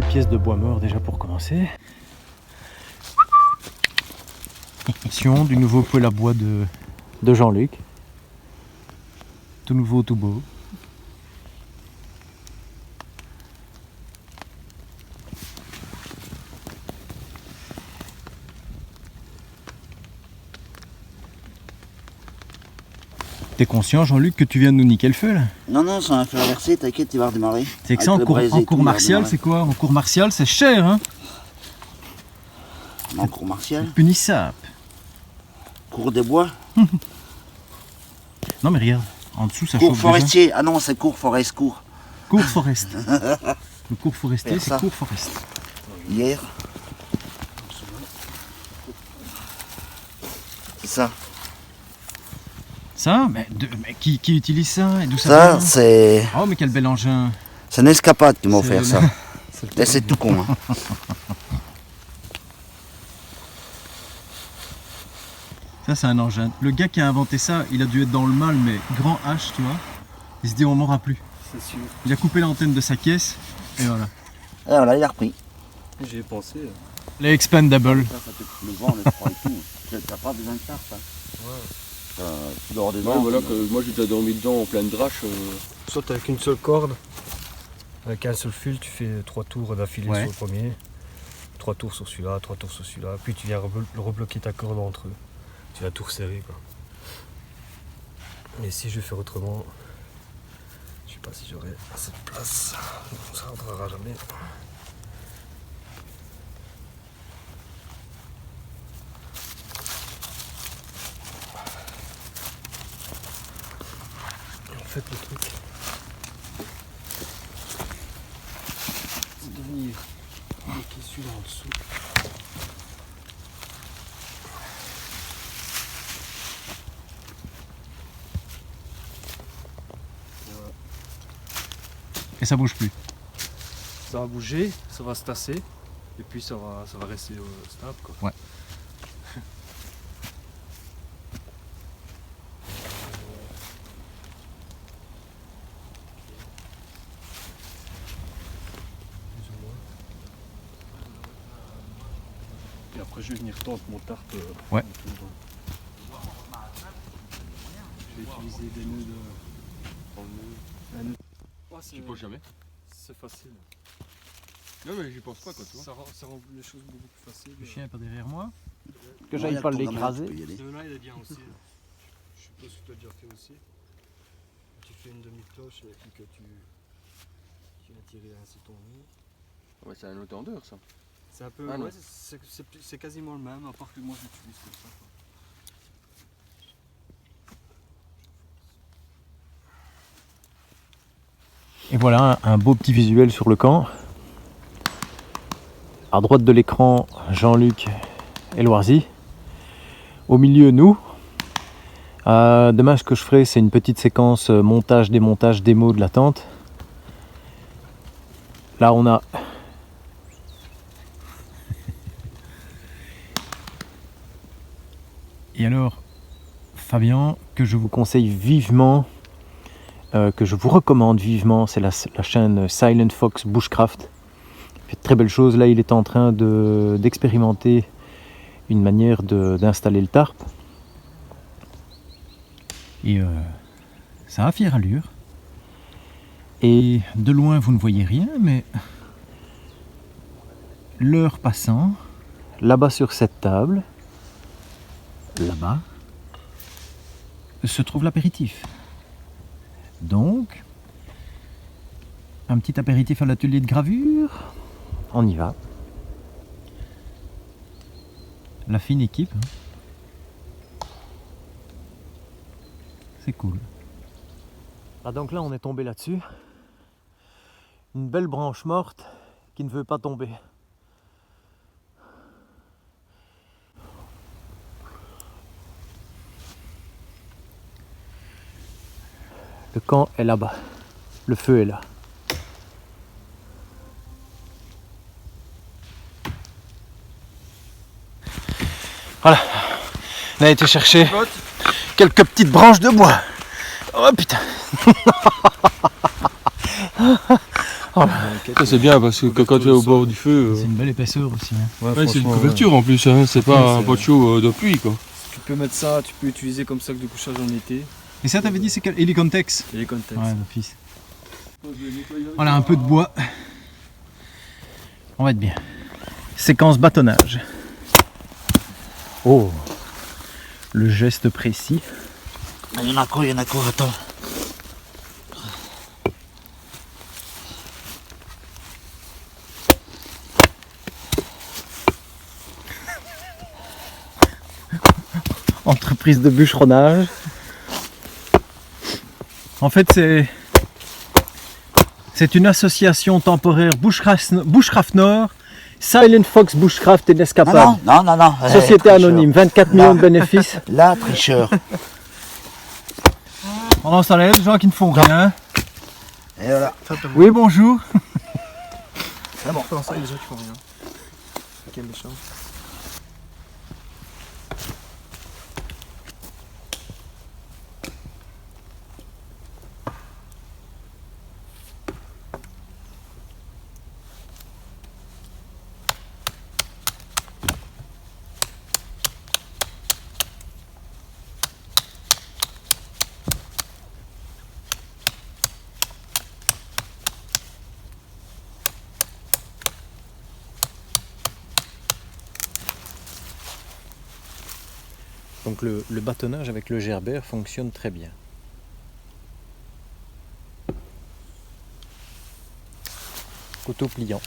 pièce de bois mort déjà pour commencer. Du nouveau poêle à bois de Jean-Luc. Tout nouveau, tout beau. T'es conscient, Jean-Luc, que tu viens de nous niquer le feu là? Non, non, ça va faire verser, t'inquiète, tu vas redémarrer. C'est que ça, en cours martial, c'est quoi? En cours martial, c'est cher, hein? En cours martial? Punissable. Cours des bois? Non mais regarde, en dessous ça Cours chauffe forestier, déjà. ah non, c'est cours forest, cours. Cours forest. Le cours forestier, Faire c'est ça. cours forest. Hier. C'est ça. Ça? Mais qui utilise ça? Et d'où ça Ça, vient? c'est... Oh mais quel bel engin. C'est une escapade qui m'a C'est offert le- ça. Et c'est tout con. Hein. Ça c'est un engin. Le gars qui a inventé ça, il a dû être dans le mal, mais grand H, tu vois. Il se dit on m'aura plus. C'est sûr. Il a coupé l'antenne de sa caisse, et voilà. Et voilà, il a repris. J'y ai pensé. Les expendables. Le vent, le froid et tout. T'as pas besoin de tarp. Hein. Ouais. Tu dors dedans. Ouais, voilà, que moi j'étais dormi dedans en pleine drache. Soit avec une seule corde, avec un seul fil, tu fais 3 tours d'affilée Ouais. sur le premier, 3 tours sur celui-là, 3 tours sur celui-là, puis tu viens rebloquer ta corde entre eux. Tu vas tout resserrer quoi. Mais si je vais faire autrement, je sais pas si j'aurai assez de place, donc ça ne rentrera jamais. En fait le truc, c'est de venir bloquer celui-là en dessous. Et ça bouge plus. Ça va bouger, ça va se tasser, et puis ça va rester stable quoi. Ouais. Plus ou moins. Et après je vais venir tendre mon tarp. Ouais. tout dedans. Je vais utiliser des nœuds de... Un nœud. Tu poses jamais? C'est facile. Non mais j'y pense pas quoi, tu vois. Ça rend les choses beaucoup plus faciles. Le chien est pas derrière moi. Ouais, Que j'aille là, pas ton gamin, l'écraser. tu peux y aller. Celui-là il est bien aussi. Je suppose que tu l'as déjà fait aussi. Tu fais une demi-cloche et puis que tu viens tirer ainsi ton nœud. Ouais, c'est un autre ça. C'est un peu... Ah non. ouais, c'est quasiment le même, à part que moi j'utilise comme ça. Quoi. Et voilà un beau petit visuel sur le camp. À droite de l'écran, Jean-Luc et Loirzy. Au milieu, nous. Demain, ce que je ferai, c'est une petite séquence montage, démontage, démo de la tente. Là, on a... Et alors, Fabien, que je vous conseille vivement, que je vous recommande vivement, c'est la chaîne Silent Fox Bushcraft. Il fait de très belles choses. Là, il est en train d'expérimenter une manière d'installer le tarp. Et ça a fière allure. Et de loin, vous ne voyez rien, mais l'heure passant, là-bas sur cette table, là-bas, se trouve l'apéritif. Donc, un petit apéritif à l'atelier de gravure. On y va. La fine équipe. C'est cool. Ah donc là on est tombé là-dessus. Une belle branche morte qui ne veut pas tomber. Le camp est là-bas. Le feu est là. Voilà. On a été chercher quelques petites branches de bois. Oh putain. Oh, casquette. Ça c'est bien parce que quand tu es au bord du feu, C'est une belle épaisseur aussi. Hein. ouais, c'est une couverture en plus, hein. C'est pas un c'est- poncho de pluie quoi. Tu peux mettre ça, tu peux utiliser comme sac de couchage en été. Et ça, t'avais dit, c'est quel Helicontex? Et les contextes. Ouais, d'office. Voilà, un peu de bois. On va être bien. Séquence bâtonnage. Oh, le geste précis. Il y en a quoi, attends. Entreprise de bûcheronnage. En fait, c'est une association temporaire Bushcraft Nord, Silent Fox Bushcraft et Nescapade. Non. Société tricheur. anonyme, 24 millions de bénéfices. Là, tricheur. Pendant ce temps-là, il y a des gens qui ne font rien. Et voilà. Oui, bonjour. C'est bon. Pendant ça, il y a des gens qui font rien. Quel méchant. Donc le bâtonnage avec le gerbère fonctionne très bien. Couteau pliant.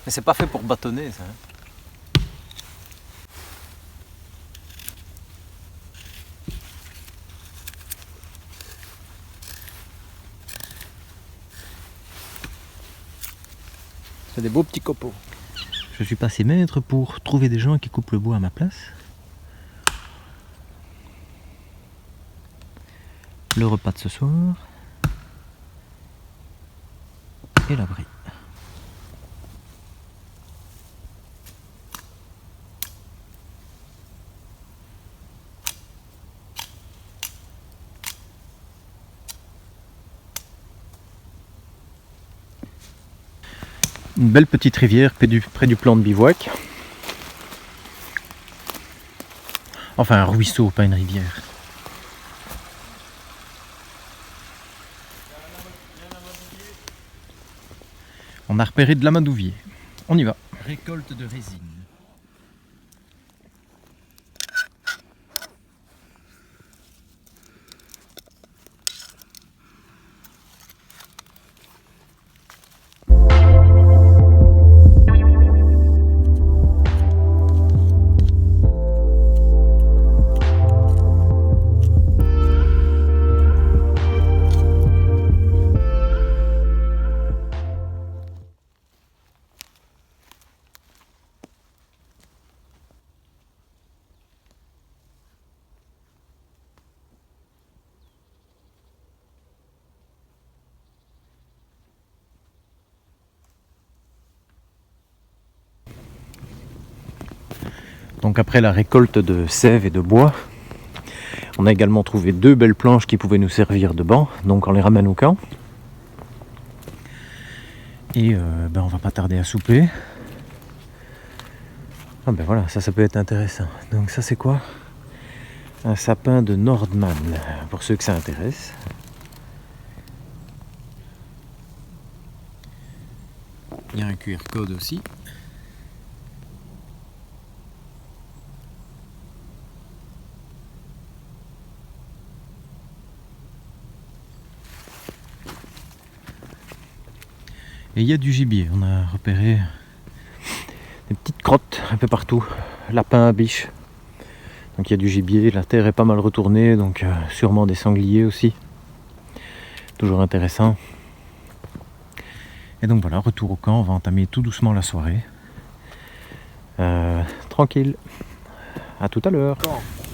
Mais c'est pas fait pour bâtonner ça. Hein. C'est des beaux petits copeaux. Je suis passé maître pour trouver des gens qui coupent le bois à ma place. Le repas de ce soir. Et l'abri. Une belle petite rivière près du plan de bivouac. Enfin un ruisseau, pas une rivière. On a repéré de l'amadouvier. On y va. Récolte de résine. Donc après la récolte de sève et de bois, on a également trouvé 2 belles planches qui pouvaient nous servir de banc, donc on les ramène au camp. Et on va pas tarder à souper. Ah ben voilà, ça peut être intéressant. Donc ça c'est quoi? Un sapin de Nordman, pour ceux que ça intéresse. Il y a un QR code aussi. Et il y a du gibier, on a repéré des petites crottes un peu partout, lapins, biches. Donc il y a du gibier, la terre est pas mal retournée, donc sûrement des sangliers aussi. Toujours intéressant. Et donc voilà, retour au camp, on va entamer tout doucement la soirée. Tranquille. À tout à l'heure.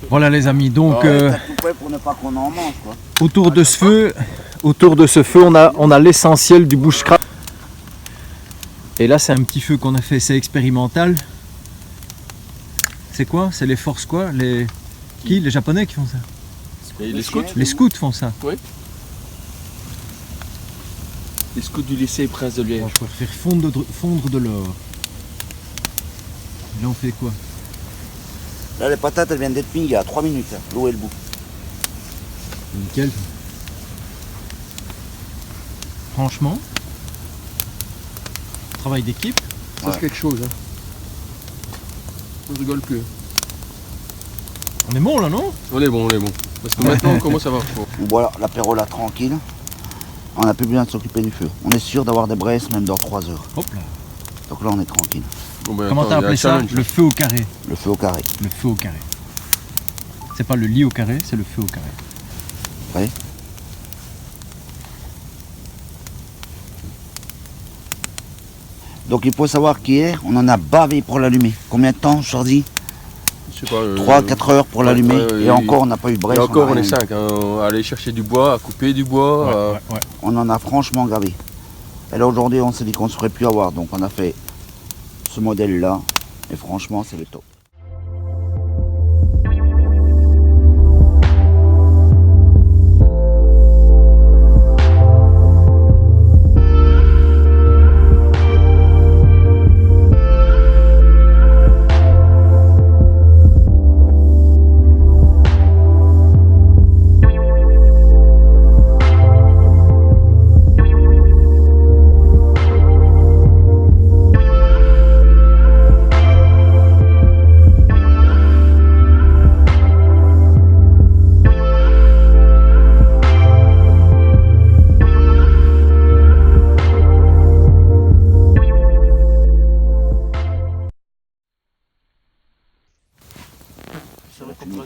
Voilà les amis, donc T'as tout fait pour ne pas qu'on en mange, quoi. autour de ce feu, on a l'essentiel du bushcraft. Et là, c'est un petit feu qu'on a fait, c'est expérimental. C'est quoi? C'est les forces quoi? Les Japonais qui font ça? Et les scouts? Les scouts font ça. Les scouts du lycée Prince de Liège. On va faire fondre de l'or. Là, on fait quoi? Là, les patates, elles viennent d'être mises il y a 3 minutes, là, l'eau et le bout. Nickel. Franchement, travail d'équipe. Ça c'est quelque chose. Hein. On rigole plus. On est bon là, non? On est bon. Parce que maintenant on commence à avoir chaud. Voilà, l'apéro là, tranquille. On n'a plus besoin de s'occuper du feu. On est sûr d'avoir des braises même dans 3 heures. Hop là. Donc là, on est tranquille. Bon, ben, Comment attends, t'as il y a appelé un ça? challenge. Le feu au carré. Le feu au carré. Le feu au carré. C'est pas le lit au carré, c'est le feu au carré. Oui. Donc il faut savoir qu'hier, on en a bavé pour l'allumer. Combien de temps, Jordi? Je sais pas. 3-4 heures pour l'allumer. Et encore, on n'a pas eu de braise. Et encore, a on est rien 5. Hein. À aller chercher du bois, à couper du bois. Ouais. On en a franchement gavé. Et là aujourd'hui on s'est dit qu'on ne saurait plus avoir, donc on a fait ce modèle là, et franchement c'est le top.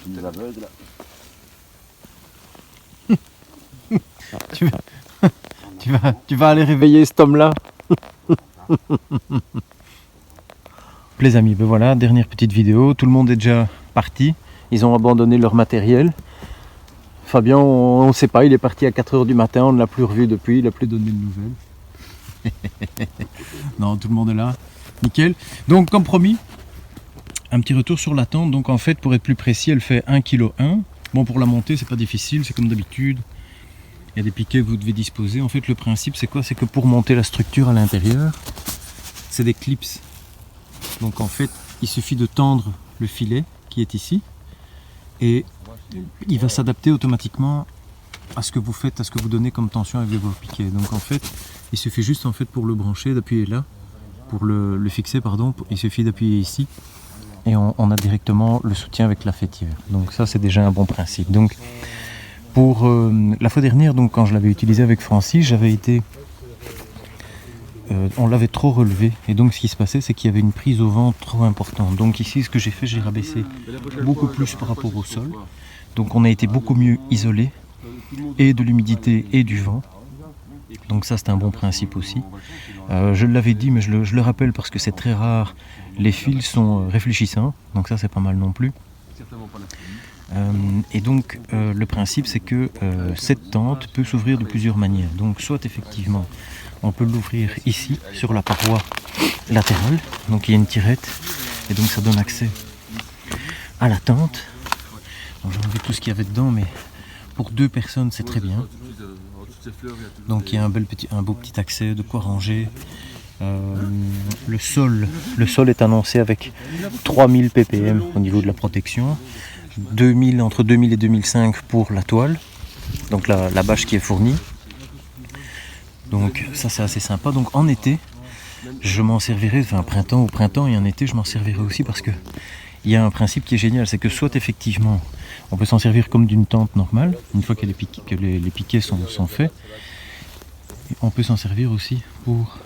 Tu nous aveugles. Tu vas aller réveiller cet homme-là. Les amis, ben voilà, dernière petite vidéo. Tout le monde est déjà parti. Ils ont abandonné leur matériel. Fabien, on ne sait pas, il est parti à 4 h du matin. On ne l'a plus revu depuis, il n'a plus donné de nouvelles. Non, tout le monde est là. Nickel. Donc, comme promis, un petit retour sur la tente. Donc, en fait, pour être plus précis, elle fait 1,1 kg. Bon, pour la monter, c'est pas difficile, c'est comme d'habitude. Il y a des piquets que vous devez disposer. En fait, le principe, c'est quoi? C'est que pour monter la structure à l'intérieur, c'est des clips. Donc, en fait, il suffit de tendre le filet qui est ici et il va s'adapter automatiquement à ce que vous faites, à ce que vous donnez comme tension avec vos piquets. Donc, en fait, il suffit juste en fait pour le brancher, d'appuyer là, pour le fixer, pardon. Il suffit d'appuyer ici et on a directement le soutien avec la fêtière. Donc, ça, c'est déjà un bon principe. Donc, pour la fois dernière, donc quand je l'avais utilisé avec Francis, j'avais été, on l'avait trop relevé et donc ce qui se passait, c'est qu'il y avait une prise au vent trop importante. Donc ici, ce que j'ai fait, j'ai rabaissé beaucoup plus par rapport au sol. Donc on a été beaucoup mieux isolé et de l'humidité et du vent. Donc ça, c'est un bon principe aussi. Je l'avais dit, mais je le rappelle parce que c'est très rare. Les fils sont réfléchissants, donc ça, c'est pas mal non plus. Et donc le principe c'est que cette tente peut s'ouvrir de plusieurs manières. Donc soit effectivement on peut l'ouvrir ici sur la paroi latérale, donc il y a une tirette et donc ça donne accès à la tente. Bon, j'ai enlevé tout ce qu'il y avait dedans, mais pour 2 personnes c'est très bien. Donc il y a un beau petit accès, de quoi ranger. Le sol est annoncé avec 3000 ppm au niveau de la protection. Entre 2000 et 2005 pour la toile, donc la bâche qui est fournie. Donc ça c'est assez sympa. Donc en été je m'en servirai, enfin au printemps et en été je m'en servirai aussi parce que il y a un principe qui est génial, c'est que soit effectivement on peut s'en servir comme d'une tente normale, une fois que les piquets sont faits, et on peut s'en servir aussi pour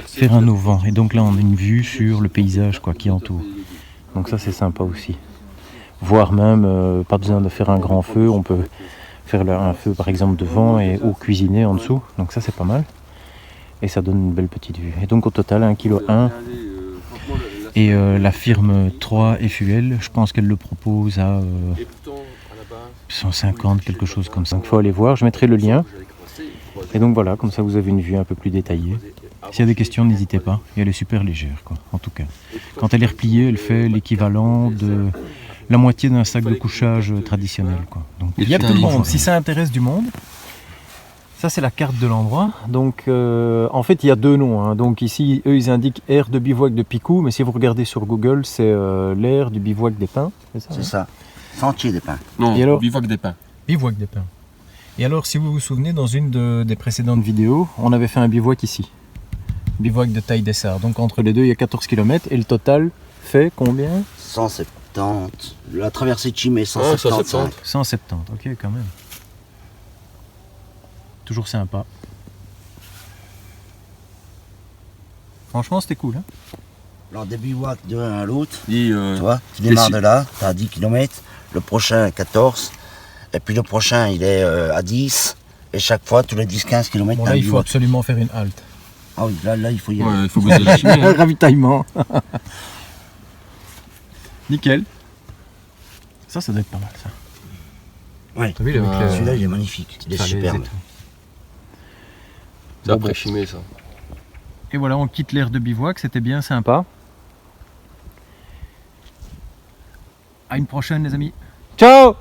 faire un auvent. Et donc là on a une vue sur le paysage qui entoure. Donc ça c'est sympa aussi. Voire même, pas besoin de faire un grand feu, on peut faire un feu par exemple devant et ou cuisiner en dessous, donc ça c'est pas mal. Et ça donne une belle petite vue. Et donc au total 1,1 kg Et la firme 3 FUL, je pense qu'elle le propose à 150, quelque chose comme ça. Donc il faut aller voir, je mettrai le lien. Et donc voilà, comme ça vous avez une vue un peu plus détaillée. S'il y a des questions, n'hésitez pas. Et elle est super légère, quoi, en tout cas. Quand elle est repliée, elle fait l'équivalent de la moitié d'un sac de couchage traditionnel, quoi. Donc il y a tout le monde, si ça intéresse du monde. Ça c'est la carte de l'endroit. Donc en fait il y a deux noms, hein. Donc ici eux ils indiquent aire de bivouac de Picou, mais si vous regardez sur Google c'est l'aire du bivouac des Pins. C'est ça. Sentier des Pins. Non, Et alors bivouac des Pins. Bivouac des Pins. Et alors si vous vous souvenez, dans une des précédentes vidéos, on avait fait un bivouac ici. Bivouac de Taille-Dessart. Donc entre les deux il y a 14 km et le total fait combien? 170. La traversée de Chimay, Ah, 175. 170, ok quand même. Toujours sympa. Franchement c'était cool, hein. Alors des bivouacs de l'un à l'autre, Dis, tu vois, tu démarres de là, tu as 10 km, le prochain à 14, et puis le prochain il est à 10, et chaque fois tous les 10-15 km Bon tu as là un il faut bivouac. absolument faire une halte. Ah oui, là il faut y aller. ouais, il faut baiser la chimie. Hein. Ravitaillement. Nickel. Ça doit être pas mal ça. Ouais. T'as vu avec le- Celui-là il est magnifique, il est falaise et superbe. tout. C'est après Chimay, ça. Et voilà, on quitte l'aire de bivouac, c'était bien sympa. À une prochaine les amis. Ciao!